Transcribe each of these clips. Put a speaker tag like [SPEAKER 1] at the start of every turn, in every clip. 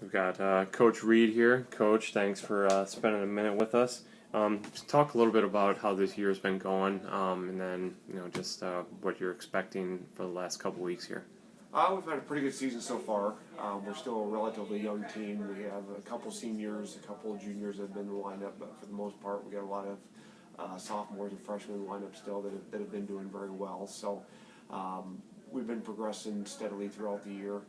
[SPEAKER 1] We've got Coach Reed here. Coach, thanks for spending a minute with us. Just talk a little bit about how this year's been going, and then just what you're expecting for the last couple weeks here.
[SPEAKER 2] We've had a pretty good season so far. We're still a relatively young team. We have a couple seniors, a couple juniors that have been in the lineup, but for the most part, we got a lot of sophomores and freshmen in the lineup still that have been doing very well. So we've been progressing steadily throughout the year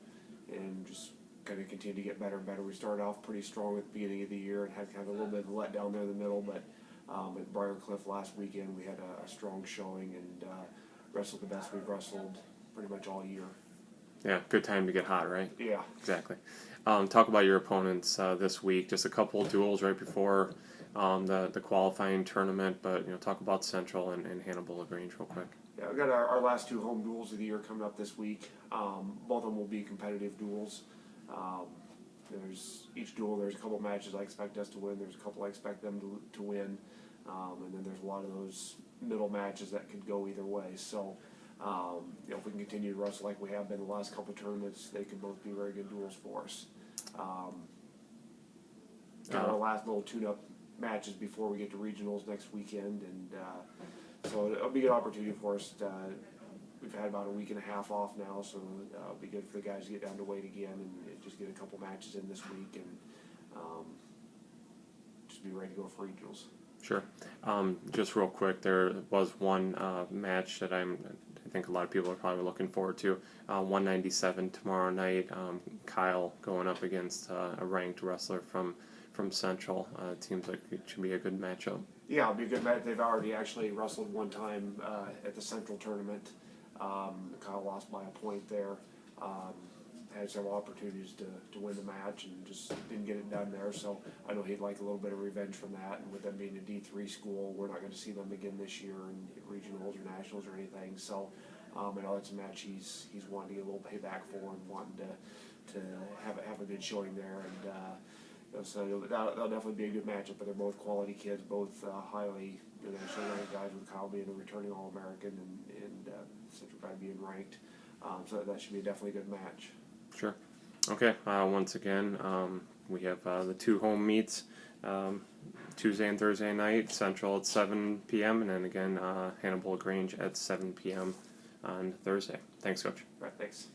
[SPEAKER 2] and just kind of continue to get better and better. We started off pretty strong at the beginning of the year and had kind of a little bit of a letdown there in the middle, but at Briarcliff last weekend we had a strong showing and wrestled the best we've wrestled pretty much all year.
[SPEAKER 1] Yeah, good time to get hot, right?
[SPEAKER 2] Yeah.
[SPEAKER 1] Exactly. Talk about your opponents this week. Just a couple of duels right before the qualifying tournament, but talk about Central and Hannibal-LaGrange real quick.
[SPEAKER 2] Yeah, we've got our last two home duels of the year coming up this week. Both of them will be competitive duels. Each duel, there's a couple matches I expect us to win. There's a couple I expect them to win. And then there's a lot of those middle matches that could go either way. So, if we can continue to wrestle like we have been the last couple of tournaments, they could both be very good duels for us. Got our last little tune-up matches before we get to regionals next weekend, and so it'll be a good opportunity for us. We've had about a week and a half off now, so it'll be good for the guys to get down to weight again and just get a couple matches in this week and just be ready to go for regionals.
[SPEAKER 1] Sure. Just real quick, there was one match that I think a lot of people are probably looking forward to. 197 tomorrow night. Kyle going up against a ranked wrestler from Central. It seems like it should be a good matchup.
[SPEAKER 2] Yeah, it'll be a good match. They've already actually wrestled one time at the Central tournament. Kyle lost by a point there. Had several opportunities to win the match and just didn't get it done there. So I know he'd like a little bit of revenge from that. And with them being a D3 school, we're not going to see them again this year in regionals or nationals or anything. So I know that's a match he's wanting to get a little payback for and wanting to have a good showing there. And so that'll definitely be a good matchup. But they're both quality kids, both highly nationally ranked guys, with Kyle being a returning All-American and Central guy being ranked. So that should be definitely a good match.
[SPEAKER 1] Sure. Okay. Once again, we have the two home meets Tuesday and Thursday night. Central at 7 p.m. and then again Hannibal-LaGrange at 7 p.m. on Thursday. Thanks, Coach.
[SPEAKER 2] Right. Thanks.